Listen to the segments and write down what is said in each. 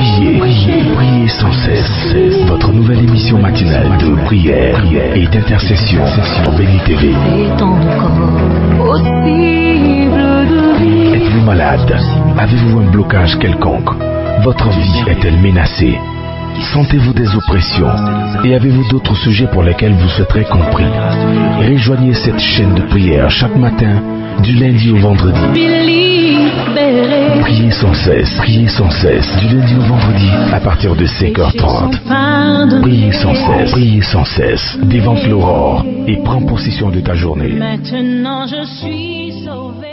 Priez sans cesse. Votre nouvelle émission matinale de prière et d'intercession sur Béni TV. Êtes-vous malade? Avez-vous un blocage quelconque? Votre vie est-elle menacée? Sentez-vous des oppressions? Et avez-vous d'autres sujets pour lesquels vous souhaiterez compris? Rejoignez cette chaîne de prière chaque matin, du lundi au vendredi. Priez sans cesse, du lundi au vendredi, à partir de 5h30. Priez sans cesse, dévante l'aurore et prends possession de ta journée. Maintenant je suis sauvé.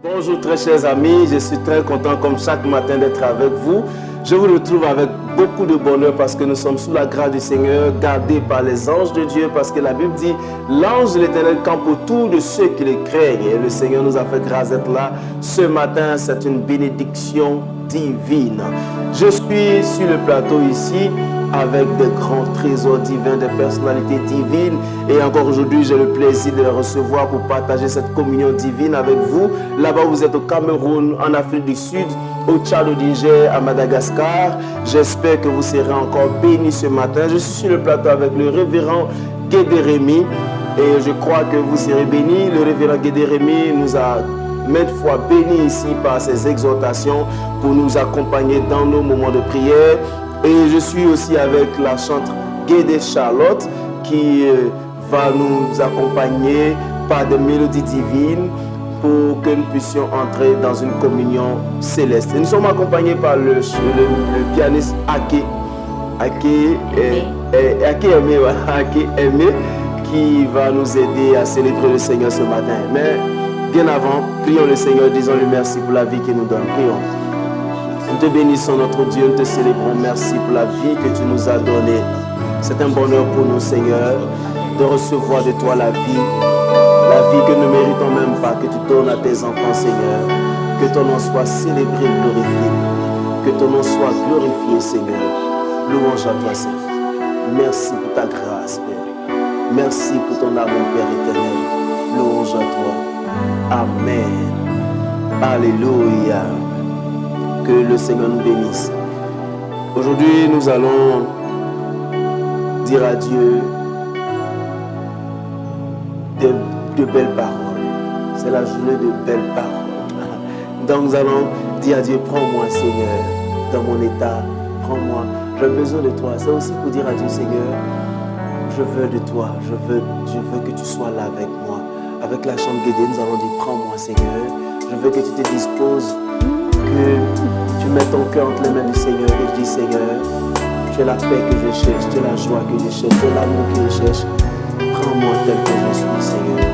Bonjour très chers amis, je suis très content comme chaque matin d'être avec vous. Je vous retrouve avec beaucoup de bonheur parce que nous sommes sous la grâce du Seigneur, gardés par les anges de Dieu, parce que la Bible dit l'ange de l'Éternel campe autour de ceux qui le craignent. Et le Seigneur nous a fait grâce d'être là. Ce matin, c'est une bénédiction divine. Je suis sur le plateau ici avec des grands trésors divins, des personnalités divines. Et encore aujourd'hui, j'ai le plaisir de les recevoir pour partager cette communion divine avec vous. Là-bas, vous êtes au Cameroun, en Afrique du Sud, au Tchad, au Niger, à Madagascar. J'espère que vous serez encore bénis ce matin. Je suis sur le plateau avec le révérend Guédérémy et je crois que vous serez bénis. Le révérend Guédérémy nous a maintes fois bénis ici par ses exhortations pour nous accompagner dans nos moments de prière. Et je suis aussi avec la chanteuse Guédé Charlotte qui va nous accompagner par des mélodies divines pour que nous puissions entrer dans une communion céleste. Et nous sommes accompagnés par le pianiste Ake Aimé qui va nous aider à célébrer le Seigneur ce matin. Mais bien avant, prions le Seigneur, disons-lui merci pour la vie qu'il nous donne. Prions. Nous te bénissons notre Dieu, nous te célébrons. Merci pour la vie que tu nous as donnée. C'est un bonheur pour nous, Seigneur, de recevoir de toi la vie que nous ne méritons même pas, que tu donnes à tes enfants, Seigneur. Que ton nom soit célébré, glorifié. Que ton nom soit glorifié, Seigneur. Louange à toi, Seigneur. Merci pour ta grâce, Père. Merci pour ton amour, Père éternel. Louange à toi. Amen. Alléluia. Que le Seigneur nous bénisse. Aujourd'hui, nous allons dire à Dieu de belles paroles. C'est la journée de belles paroles. Donc nous allons dire à Dieu, prends-moi Seigneur, dans mon état, prends-moi. J'ai besoin de toi. C'est aussi pour dire à Dieu, Seigneur, je veux de toi, je veux que tu sois là avec moi. Avec la chante Guédé, nous allons dire, prends-moi Seigneur. Je veux que tu te disposes, que tu mets ton cœur entre les mains du Seigneur et je dis, Seigneur, tu es la paix que je cherche, tu es la joie que je cherche, tu es l'amour que je cherche. Prends-moi tel que je suis, Seigneur.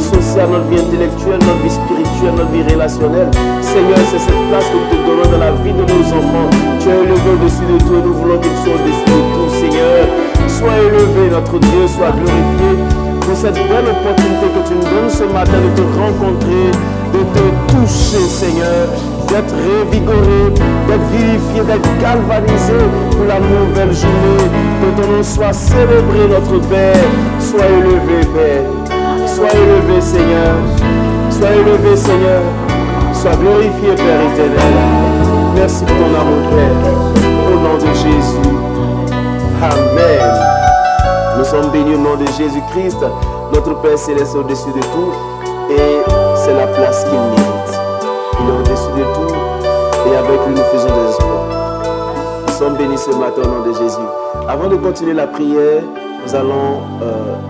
vie sociale, notre vie intellectuelle, notre vie spirituelle, notre vie relationnelle. Seigneur, c'est cette place que nous te donnons dans la vie de nos enfants. Tu es élevé au-dessus de tout et nous voulons qu'ils soient au-dessus de tout, Seigneur. Sois élevé, notre Dieu, sois glorifié pour cette belle opportunité que tu nous donnes ce matin de te rencontrer, de te toucher, Seigneur, d'être revigoré, d'être vivifié, d'être galvanisé pour la nouvelle journée. Que ton nom soit célébré, notre Père. Sois élevé, Père. Sois élevé, Seigneur. Sois élevé, Seigneur. Sois glorifié, Père éternel. Merci pour ton amour, Père. Au nom de Jésus. Amen. Nous sommes bénis au nom de Jésus-Christ, notre Père céleste au-dessus de tout. Et c'est la place qu'il mérite. Il est au-dessus de tout. Et avec lui, nous faisons des espoirs. Nous sommes bénis ce matin au nom de Jésus. Avant de continuer la prière, nous allons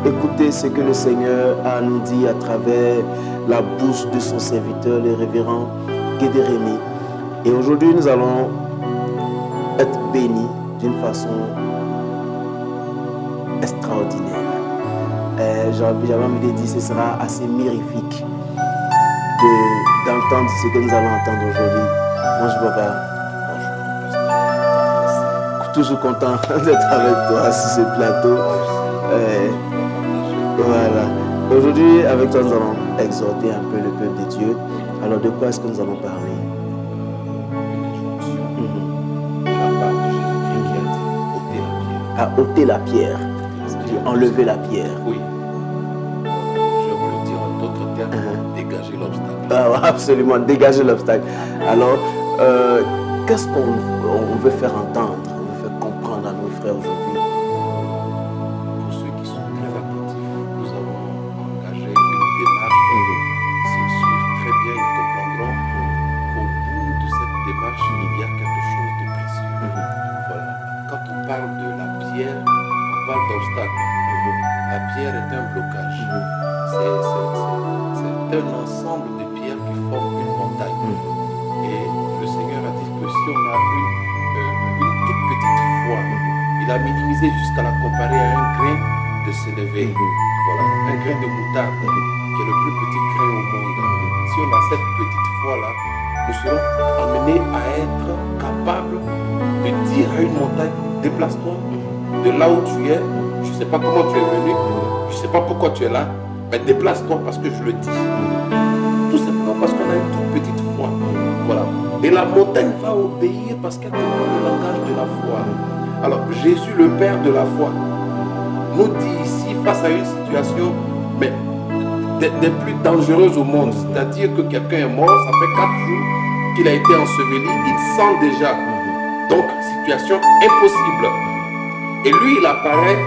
écouter ce que le Seigneur a à nous dire à travers la bouche de son serviteur, le révérend Guédérémy. Et aujourd'hui, nous allons être bénis d'une façon extraordinaire. J'avais envie de dire que ce sera assez mirifique d'entendre ce que nous allons entendre aujourd'hui. Bonjour papa. Bonjour. Toujours content d'être avec toi sur ce plateau. Voilà. Aujourd'hui, avec toi, nous allons exhorter un peu le peuple de Dieu. Alors, de quoi est-ce que nous allons parler? À ôter la pierre. C'est-à-dire enlever la pierre. Oui. Je voulais dire en d'autres termes, dégager l'obstacle. Ah, absolument, dégager l'obstacle. Alors, qu'est-ce qu'on veut faire entendre, on veut faire comprendre à nos frères aujourd'hui? Pour ceux qui sont très attentifs, nous avons engagé une démarche. S'ils suivent très bien, ils comprendront qu'au bout de cette démarche, il y a quelque chose de précieux. Voilà. Quand on parle de la pierre, on parle d'obstacle. La pierre est un blocage. C'est un ensemble de pierres qui forment une montagne. Et le Seigneur a dit que si on a une toute petite foi, il a minimisé jusqu'à la comparer à un grain de sénévé. Voilà, un grain de moutarde qui est le plus petit grain au monde. Si on a cette petite foi-là, nous serons amenés à être capables de dire à une montagne, déplace-toi de là où tu es. Je ne sais pas comment tu es venu, je ne sais pas pourquoi tu es là, mais déplace-toi parce que je le dis. Tout simplement parce qu'on a une toute petite foi. Voilà. Et la montagne va obéir parce qu'elle comprend le langage de la foi. Alors Jésus, le Père de la foi, nous dit ici, face à une situation mais des plus dangereuses au monde, c'est-à-dire que quelqu'un est mort, ça fait 4 jours qu'il a été enseveli, il sent déjà. Donc, situation impossible. Et lui, il apparaît,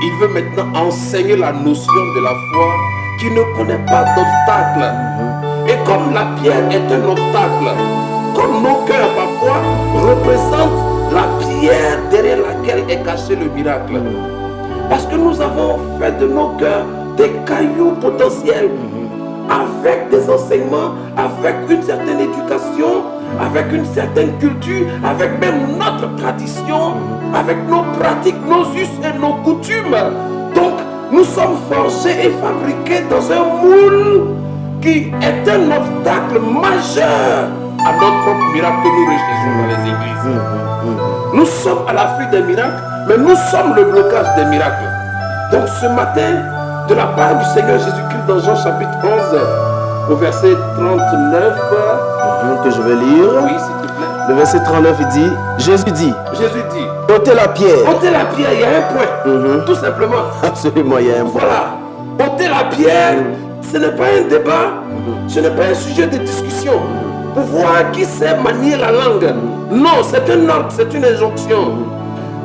il veut maintenant enseigner la notion de la foi qui ne connaît pas d'obstacle. Et comme la pierre est un obstacle, comme nos cœurs parfois représentent la pierre derrière laquelle est caché le miracle. Parce que nous avons fait de nos cœurs des cailloux potentiels, avec des enseignements, avec une certaine éducation, avec une certaine culture, avec même notre tradition, avec nos pratiques, nos us et nos coutumes. Donc, nous sommes forgés et fabriqués dans un moule qui est un obstacle majeur à notre propre miracle que nous recherchons dans les églises. Nous sommes à l'affût des miracles, mais nous sommes le blocage des miracles. Donc ce matin, de la part du Seigneur Jésus-Christ dans Jean chapitre 11, au verset 39, que je vais lire. oui, s'il te plaît. Le verset 39, il dit, Jésus dit, ôtez la pierre. Ôtez la pierre, il y a un point, tout simplement. Absolument, il y a un point. Voilà, ôtez la pierre, ce n'est pas un débat, ce n'est pas un sujet de discussion. Pour voir qui sait manier la langue. Non, c'est un ordre, c'est une injonction.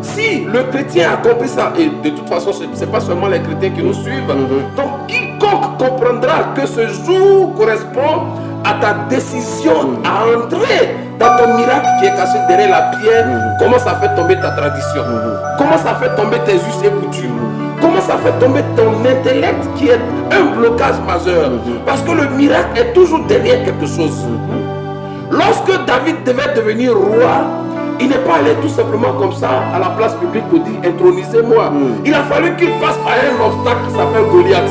Si le chrétien accomplit ça, et de toute façon, ce n'est pas seulement les chrétiens qui nous suivent, donc quiconque comprendra que ce jour correspond à ta décision à entrer dans ton miracle qui est caché derrière la pierre, comment ça fait tomber ta tradition, comment ça fait tomber tes us et coutumes, comment ça fait tomber ton intellect qui est un blocage majeur. Parce que le miracle est toujours derrière quelque chose. Lorsque David devait devenir roi, il n'est pas allé tout simplement comme ça à la place publique pour dire intronisez-moi. Il a fallu qu'il passe par un obstacle qui s'appelle Goliath.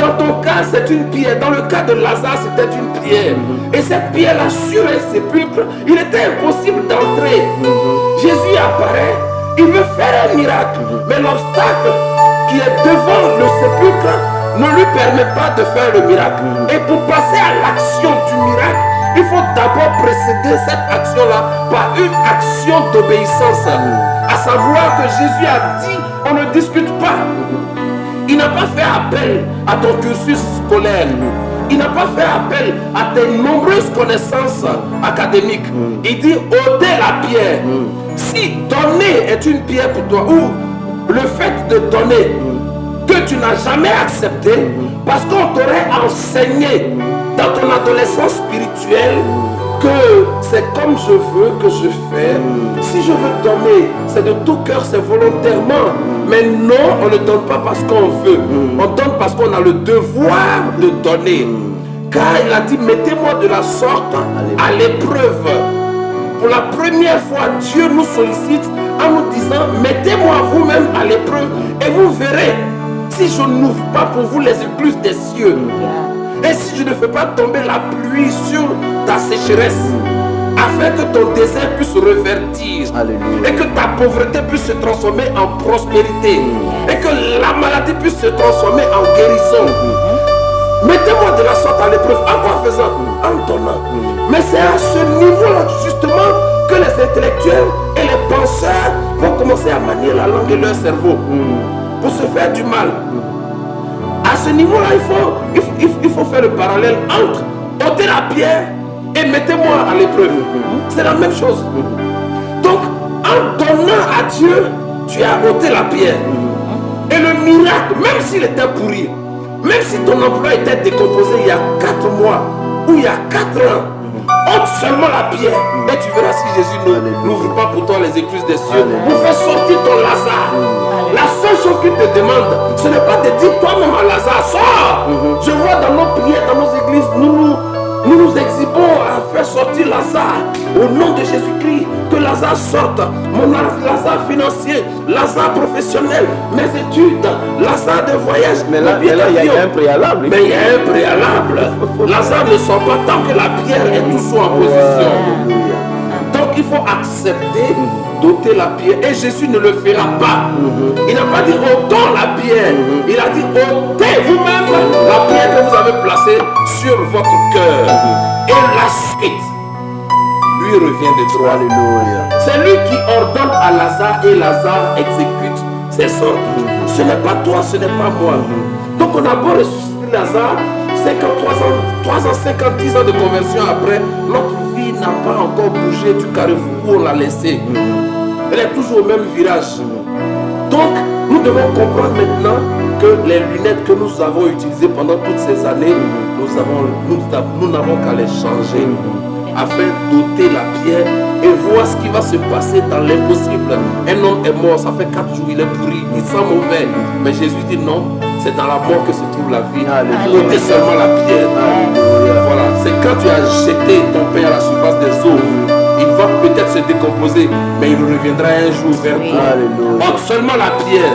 Dans ton cas, c'est une pierre. Dans le cas de Lazare, c'était une pierre. Et cette pierre-là, sur un sépulcre, il était impossible d'entrer. Jésus apparaît, il veut faire un miracle. Mais l'obstacle qui est devant le sépulcre ne lui permet pas de faire le miracle. Et pour passer à l'action du miracle, il faut d'abord précéder cette action-là par une action d'obéissance. À savoir que Jésus a dit, on ne discute pas. Il n'a pas fait appel à ton cursus scolaire. Il n'a pas fait appel à tes nombreuses connaissances académiques. Il dit ôtez la pierre. Si donner est une pierre pour toi, ou le fait de donner que tu n'as jamais accepté, parce qu'on t'aurait enseigné dans ton adolescence spirituelle que c'est comme je veux que je fais. Si je veux donner, c'est de tout cœur, c'est volontairement. Mais non, on ne donne pas parce qu'on veut. On donne parce qu'on a le devoir de donner. Car il a dit, mettez-moi de la sorte à l'épreuve. Pour la première fois, Dieu nous sollicite en nous disant, mettez-moi vous-même à l'épreuve et vous verrez si je n'ouvre pas pour vous les écluses des cieux. Et si je ne fais pas tomber la pluie sur ta sécheresse, afin que ton désert puisse se revertir. Alléluia. Et que ta pauvreté puisse se transformer en prospérité. Et que la maladie puisse se transformer en guérison. Mettez-moi de la sorte à l'épreuve. En quoi faisant? En donnant. Mais c'est à ce niveau-là justement que les intellectuels et les penseurs vont commencer à manier la langue de leur cerveau pour se faire du mal. À ce niveau-là, il faut faire le parallèle entre ôter la pierre et mettez-moi à l'épreuve. C'est la même chose. Donc, en donnant à Dieu, tu as ôté la pierre. Et le miracle, même s'il était pourri, même si ton emploi était décomposé il y a 4 mois ou il y a 4 ans, ôte seulement la pierre et tu verras si Jésus n'ouvre pas pour toi les écluses des cieux pour faire sortir ton Lazare. La seule chose qu'il te demande, ce n'est pas de dire toi-même à Lazare, sors. Je vois dans nos prières, dans nos églises, nous nous exhibons à faire sortir Lazare au nom de Jésus-Christ. Que Lazare sorte, mon Lazare financier, Lazare professionnel, mes études, Lazare de voyage. Mais là, il y a un préalable. Mais il y a un préalable. Lazare ne sort pas tant que la pierre est toujours en position. Donc il faut accepter d'ôter la pierre. Et Jésus ne le fera pas. Il n'a pas dit ôtons la pierre. Il a dit ôtez vous-même la pierre que vous avez placée sur votre cœur. Et la suite lui revient de droit. Alléluia. C'est lui qui ordonne à Lazare et Lazare exécute ses sortes. Ce n'est pas toi, ce n'est pas moi. Donc on a beau ressusciter Lazare, 3 ans, 50, 10 ans de conversion après, notre vie n'a pas encore bougé du carrefour où on l'a laissé. Elle est toujours au même virage. Donc, nous devons comprendre maintenant que les lunettes que nous avons utilisées pendant toutes ces années, nous n'avons qu'à les changer afin d'ôter la pierre et voir ce qui va se passer dans l'impossible. Un homme est mort, ça fait 4 jours, il est pourri, il sent mauvais. Mais Jésus dit non, c'est dans la mort que se trouve la vie. Ôtez seulement la pierre. Voilà, c'est quand tu as jeté ton pain à la surface des eaux. Il va peut-être se décomposer, mais il reviendra un jour vers toi. Ôte seulement la pierre.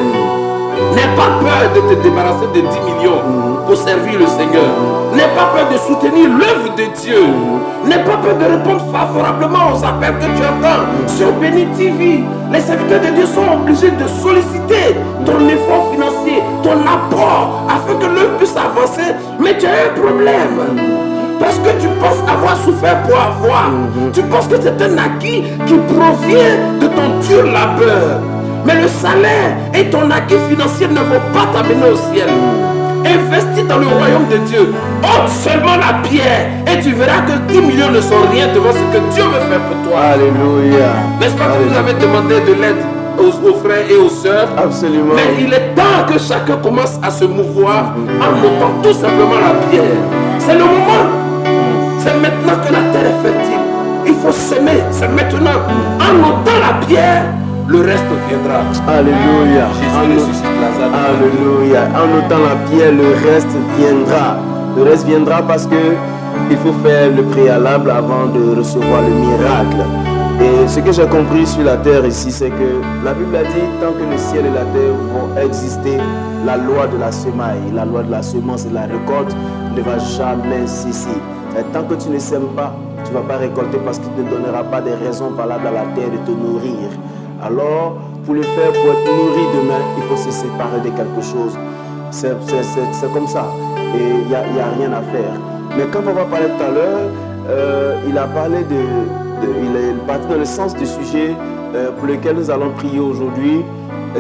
N'aie pas peur de te débarrasser de 10 millions pour servir le Seigneur. N'aie pas peur de soutenir l'œuvre de Dieu. N'aie pas peur de répondre favorablement aux appels que tu entends sur Béni TV. Les serviteurs de Dieu sont obligés de solliciter ton effort financier, ton apport, afin que l'œuvre puisse avancer. Mais tu as un problème. Parce que tu penses avoir souffert pour avoir. Tu penses que c'est un acquis qui provient de ton dur labeur. Mais le salaire et ton acquis financier ne vont pas t'amener au ciel. Investis dans le royaume de Dieu. Ôte seulement la pierre et tu verras que 10 millions ne sont rien devant ce que Dieu veut faire pour toi. Alléluia. N'est-ce pas que vous avez demandé de l'aide aux frères et aux sœurs? Absolument. Mais il est temps que chacun commence à se mouvoir en ôtant tout simplement la pierre. C'est le moment. C'est maintenant que la terre est fertile. Il faut s'aimer. C'est maintenant. En ôtant la pierre, le reste viendra. Alléluia. Jésus ressuscite Lazare. Alléluia. En ôtant la pierre, le reste viendra. Le reste viendra parce que il faut faire le préalable avant de recevoir le miracle. Et ce que j'ai compris sur la terre ici, c'est que la Bible a dit, tant que le ciel et la terre vont exister, la loi de la semaille, la loi de la semence et de la récolte ne va jamais cesser. Tant que tu ne sèmes pas, tu ne vas pas récolter parce qu'il ne te donnera pas des raisons valables à la terre de te nourrir. Alors, pour le faire, pour être nourri demain, il faut se séparer de quelque chose. C'est comme ça. Et il n'y a rien à faire. Mais quand on va parler tout à l'heure, il a parlé il est parti dans le sens du sujet pour lequel nous allons prier aujourd'hui.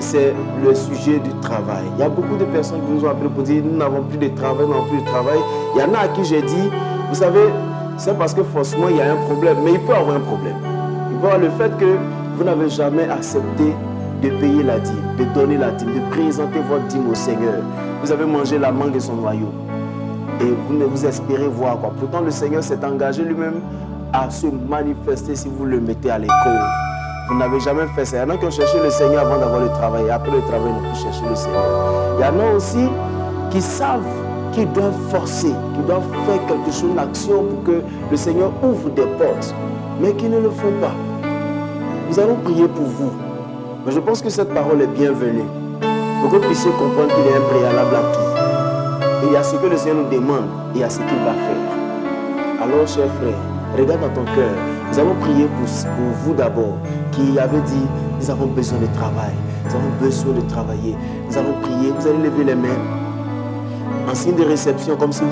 C'est le sujet du travail. Il y a beaucoup de personnes qui nous ont appelé pour dire nous n'avons plus de travail, nous n'avons plus de travail. Il y en a à qui j'ai dit, vous savez, c'est parce que forcément il y a un problème, mais il peut y avoir un problème. Il peut y avoir le fait que vous n'avez jamais accepté de payer la dîme, de donner la dîme, de présenter votre dîme au Seigneur. Vous avez mangé la mangue de son noyau et vous espérez voir quoi. Pourtant le Seigneur s'est engagé lui-même à se manifester si vous le mettez à l'épreuve. Vous n'avez jamais fait ça. Il y en a qui ont cherché le Seigneur avant d'avoir le travail. Après le travail, ils n'ont plus cherché le Seigneur. Il y en a aussi qui savent qu'ils doivent forcer, qu'ils doivent faire quelque chose, une action pour que le Seigneur ouvre des portes, mais qui ne le font pas. Nous allons prier pour vous. Mais je pense que cette parole est bienvenue. Pour que vous puissiez comprendre qu'il est un préalable à tout. Il y a ce que le Seigneur nous demande et il y a ce qu'il va faire. Alors, chers frères, regarde dans ton cœur. Nous allons prier pour vous d'abord, qui avez dit, nous avons besoin de travail, nous avons besoin de travailler. Nous allons prier, vous allez lever les mains en signe de réception, comme si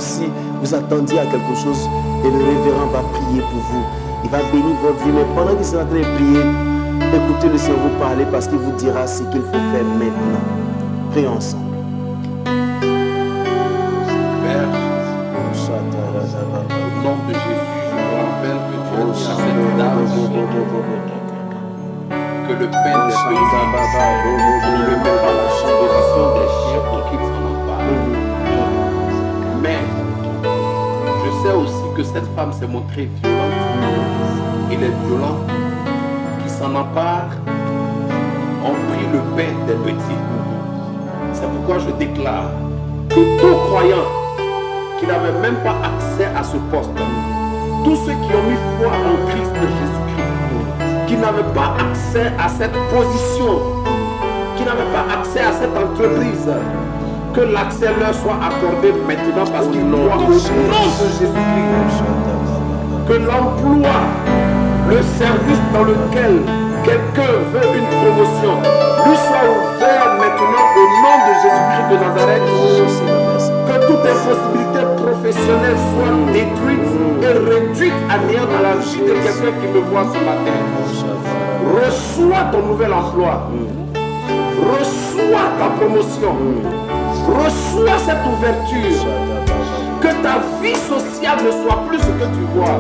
vous attendiez à quelque chose, et le révérend va prier pour vous. Il va bénir votre vie, mais pendant qu'il est en train de prier, écoutez le Seigneur vous parler parce qu'il vous dira ce qu'il faut faire maintenant. Prions ensemble. Père, au nom de Jésus, je me rappelle que tu as dit à cette dame que le pain des petits ne le met pas à la disposition des chiens pour qu'ils s'en emparent. Mais je sais aussi que cette femme s'est montrée violente. Et les violents qui s'en emparent ont pris le pain des petits. C'est pourquoi je déclare que tout croyant qui n'avait même pas accès à ce poste, tous ceux qui ont mis foi en Christ Jésus-Christ, qui n'avaient pas accès à cette position, qui n'avaient pas accès à cette entreprise, que l'accès leur soit accordé maintenant parce qu'ils croient au nom de Jésus-Christ. Que l'emploi, le service dans lequel quelqu'un veut une promotion, lui soit ouvert maintenant au nom de Jésus-Christ de Nazareth. Que toute impossibilité professionnelle soit détruite et réduite à néant dans la vie de quelqu'un qui me voit ce matin. Reçois ton nouvel emploi. Reçois ta promotion. Reçois cette ouverture. Que ta vie sociale ne soit plus ce que tu vois,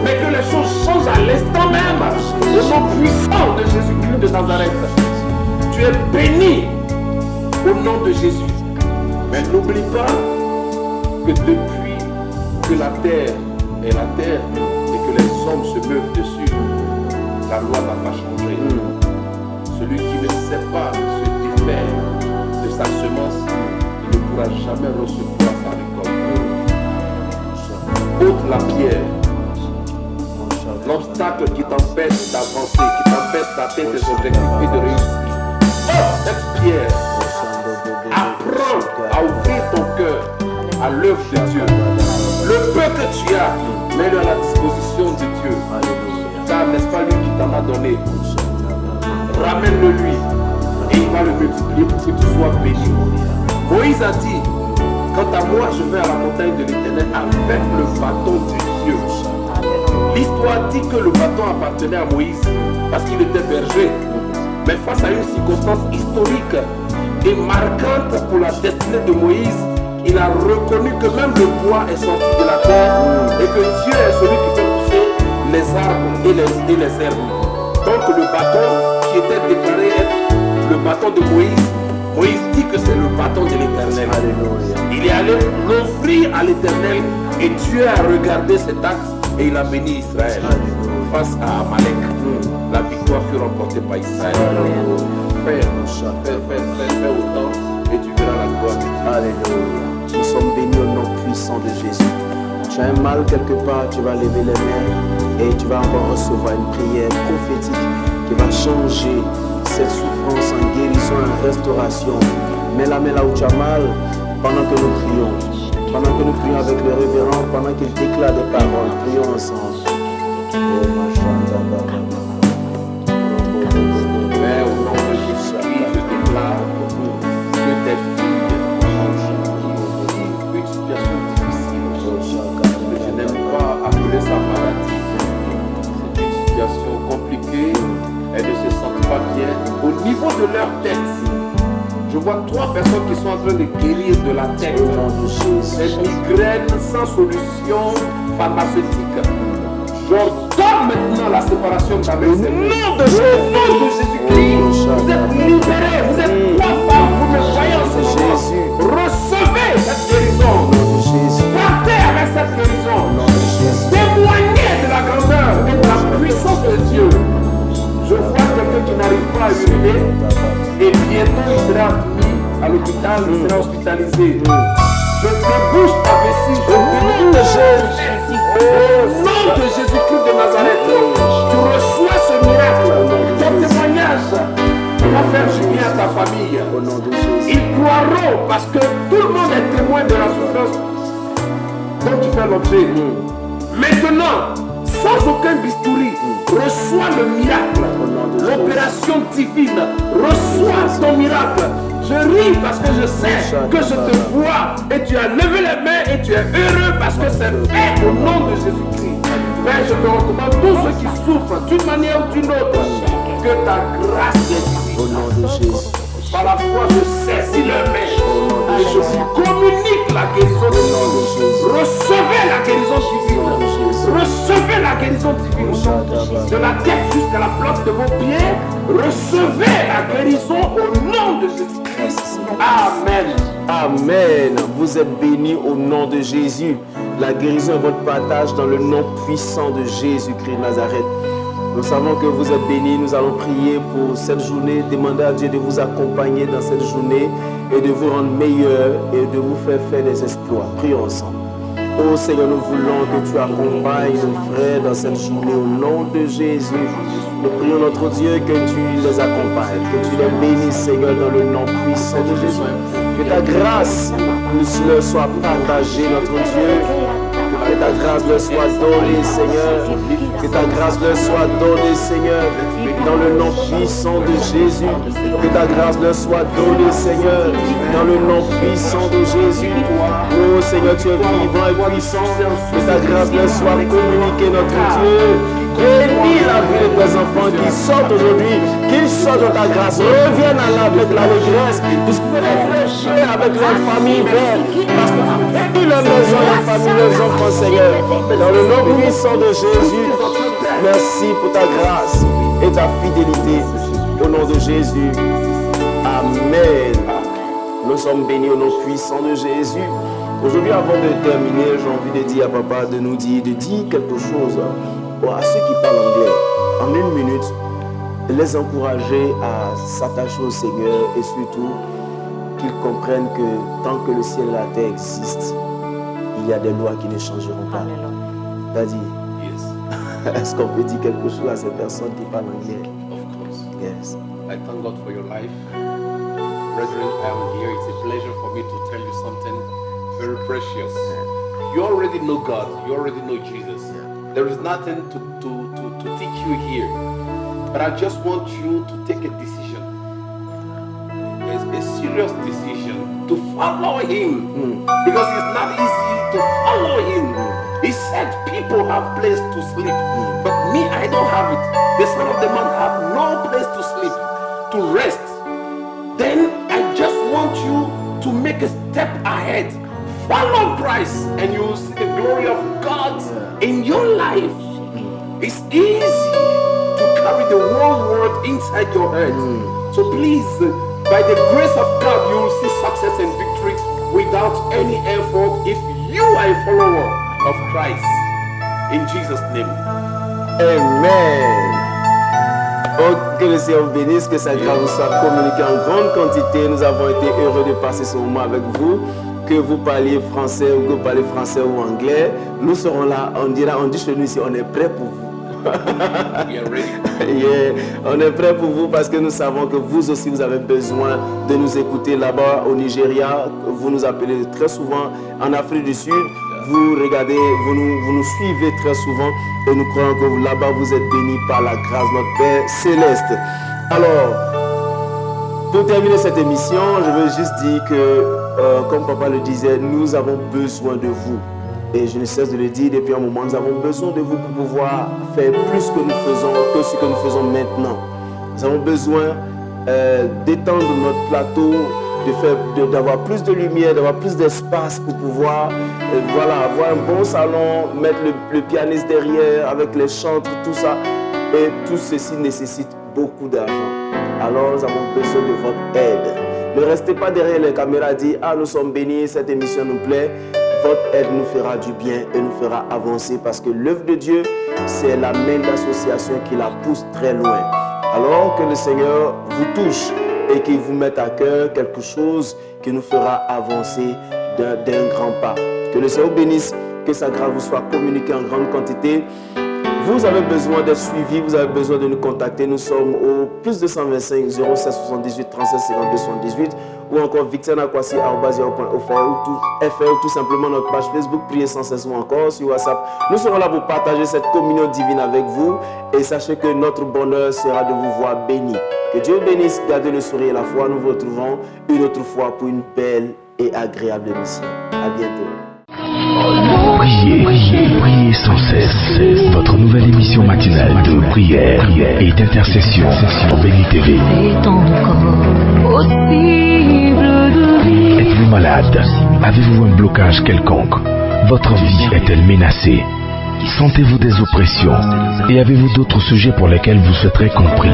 mais que les choses changent à l'instant même. Au nom puissant de Jésus-Christ de Nazareth. Tu es béni au nom de Jésus. Mais n'oublie pas que depuis que la terre est la terre et que les hommes se meuvent dessus, la loi n'a pas changé. Celui qui ne sait pas se défaire de sa semence, il ne pourra jamais recevoir sa récolte. Ôte la pierre, l'obstacle qui t'empêche d'avancer, qui t'empêche d'atteindre tes objectifs et de réussir. Ôte cette pierre. Apprends à ouvrir ton cœur à l'œuvre de Dieu. Le peu que tu as, mets-le à la disposition de Dieu. Car n'est-ce pas lui qui t'en a donné? Ramène-le lui et il va le multiplier pour que tu sois béni. Moïse a dit, quant à moi, je vais à la montagne de l'Éternel avec le bâton de Dieu. L'histoire dit que le bâton appartenait à Moïse parce qu'il était berger. Mais face à une circonstance historique et marquante pour la destinée de Moïse, il a reconnu que même le bois est sorti de la terre et que Dieu est celui qui fait pousser les arbres et les herbes. Donc le bâton qui était déclaré être le bâton de Moïse, Moïse dit que c'est le bâton de l'Éternel. Il est allé l'offrir à l'Éternel et Dieu a regardé cet acte et il a béni Israël face à Amalek. La victoire fut remportée par Israël. Fais autant et tu verras la gloire de Dieu. Alléluia. Nous sommes bénis au nom puissant de Jésus. Tu as un mal quelque part, tu vas lever les mains et tu vas encore recevoir une prière prophétique qui va changer cette souffrance en guérison, en restauration. Mets la main là où tu as mal pendant que nous prions. Pendant que nous prions avec le révérend, pendant qu'il déclare des paroles, prions ensemble. Père, au nom de Jésus-Christ, je déclare que tes filles ont une situation difficile. Je n'aime pas appeler ça maladie. C'est une situation compliquée. Elles ne se sentent pas bien. Au niveau de leur tête, je vois 3 personnes qui sont en train de guérir de la tête. Ces migraines sans solution pharmaceutique. J'ordonne maintenant la séparation avec ces noms de Jésus-Christ. Vous êtes libérés. Vous êtes 3 femmes. Vous me voyez en ce moment. Recevez cette guérison. Partez avec cette guérison. Témoignez de la grandeur et de la puissance de Dieu. Je vois quelqu'un qui n'arrive pas à uriner et bientôt il sera admis à l'hôpital, il sera hospitalisé. Je débouche ta vessie, au nom de Jésus. Au nom de Jésus-Christ de Nazareth, tu reçois ce miracle. Ton témoignage va faire du bien à ta famille. Ils croiront parce que tout le monde est témoin de la souffrance dont tu fais l'objet. Maintenant, sans aucun bistouri, reçois le miracle, l'opération divine, reçois ton miracle. Je ris parce que je sais que je te vois et tu as levé les mains et tu es heureux parce que c'est fait au nom de Jésus-Christ. Père, je te recommande tous ceux qui souffrent d'une manière ou d'une autre, que ta grâce les visite. Au nom de Jésus. Par la foi, je saisis leurs mains et je vous communique la guérison divine. Recevez la guérison divine. Recevez la guérison divine. De la tête jusqu'à la plante de vos pieds, recevez la guérison au nom de Jésus-Christ. Amen. Amen. Vous êtes bénis au nom de Jésus. La guérison est votre partage dans le nom puissant de Jésus-Christ de Nazareth. Nous savons que vous êtes bénis. Nous allons prier pour cette journée. Demander à Dieu de vous accompagner dans cette journée et de vous rendre meilleur et de vous faire faire des exploits. Prions ensemble. Oh Seigneur, nous voulons que tu accompagnes nos frères dans cette journée au nom de Jésus. Nous prions notre Dieu que tu les accompagnes, que tu les bénisses Seigneur dans le nom puissant de Jésus. Que ta grâce leur soit partagée notre Dieu. Que ta grâce leur soit donnée Seigneur. Que ta grâce leur soit donnée Seigneur. Dans le nom puissant de Jésus. Que ta grâce leur soit donnée Seigneur. Dans le nom puissant de Jésus. Oh Seigneur, tu es vivant et puissant. Que ta grâce leur soit communiquée notre Dieu. Bénis la vie de tes enfants qui sortent aujourd'hui, qu'ils sortent de ta grâce, reviennent à avec l'allégresse, puissent réfléchir avec leur famille, Père, parce que tu bénis leur maison, leur famille, leurs enfants, Seigneur. Dans le nom puissant de Jésus, merci pour ta grâce et ta fidélité. Au nom de Jésus, Amen. Nous sommes bénis au nom puissant de Jésus. Aujourd'hui, avant de terminer, j'ai envie de dire à papa de dire quelque chose à ceux qui parlent anglais. En 1 minute, les encourager à s'attacher au Seigneur et surtout qu'ils comprennent que tant que le ciel et la terre existent, il y a des lois qui ne changeront pas. Daddy, Yes, est-ce qu'on peut dire quelque chose à ces personnes qui parlent anglais? of course. Yes. I thank God for your life. Brethren, I am here. It's a pleasure for me to tell you something very precious. You already know God. You already know Jesus. There is nothing to teach you here. But I just want you to take a decision. It's a serious decision to follow Him. Because it's not easy to follow Him. He said people have place to sleep. But me, I don't have it. The Son of the Man have no place to sleep, to rest. Then I just want you to make a step ahead. Follow Christ and you will see the glory of God in your life. It's easy to carry the whole world inside your head. So please, by the grace of God, you will see success and victory without any effort if you are a follower of Christ. In Jesus' name. Amen. Oh, que le Seigneur vous bénisse, que sa grâce vous soit communiquée en grande quantité. Nous avons été heureux de passer ce moment avec vous. Que vous parliez français ou que vous parlez français ou anglais, nous serons là. On dit chez nous ici, on est prêt pour vous. We are ready for you. Yeah, on est prêt pour vous parce que nous savons que vous aussi vous avez besoin de nous écouter là-bas au Nigeria. Vous nous appelez très souvent en Afrique du Sud. Vous regardez, vous nous suivez très souvent et nous croyons que là-bas vous êtes bénis par la grâce de notre Père céleste. Alors, pour terminer cette émission, je veux juste dire que, comme papa le disait, nous avons besoin de vous. Et je ne cesse de le dire depuis un moment, nous avons besoin de vous pour pouvoir faire plus que nous faisons, que ce que nous faisons maintenant. Nous avons besoin d'étendre notre plateau, d'avoir plus de lumière, d'avoir plus d'espace pour pouvoir avoir un bon salon, mettre le pianiste derrière avec les chantres, tout ça. Et tout ceci nécessite beaucoup d'argent. Alors nous avons besoin de votre aide. Ne restez pas derrière les caméras et dire « Ah, nous sommes bénis, cette émission nous plaît ». Votre aide nous fera du bien et nous fera avancer parce que l'œuvre de Dieu, c'est la main d'association qui la pousse très loin. Alors que le Seigneur vous touche et qu'il vous mette à cœur quelque chose qui nous fera avancer d'un grand pas. Que le Seigneur bénisse, que sa grâce vous soit communiquée en grande quantité. Vous avez besoin d'être suivi, vous avez besoin de nous contacter. Nous sommes au plus 225 07 78 37 52 78 ou encore victianakwasi@yahoo.fr ou tout simplement notre page Facebook Priez sans cesse ou encore sur WhatsApp. Nous serons là pour partager cette communion divine avec vous et sachez que notre bonheur sera de vous voir bénis. Que Dieu bénisse, gardez le sourire et la foi. Nous vous retrouvons une autre fois pour une belle et agréable émission. À bientôt. Priez, priez, priez sans cesse. Votre nouvelle émission matinale de prière et d'intercession sur Béni TV. Êtes-vous malade? Avez-vous un blocage quelconque? Votre vie est-elle menacée? Sentez-vous des oppressions? Et avez-vous d'autres sujets pour lesquels vous souhaiterez compris?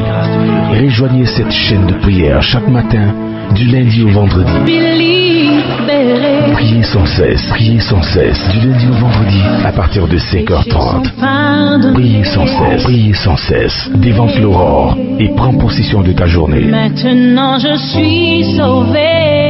Rejoignez cette chaîne de prière chaque matin, du lundi au vendredi. Priez sans cesse, du lundi au vendredi, à partir de 5h30. Priez sans cesse, dévante l'aurore et prends possession de ta journée. Maintenant je suis sauvé.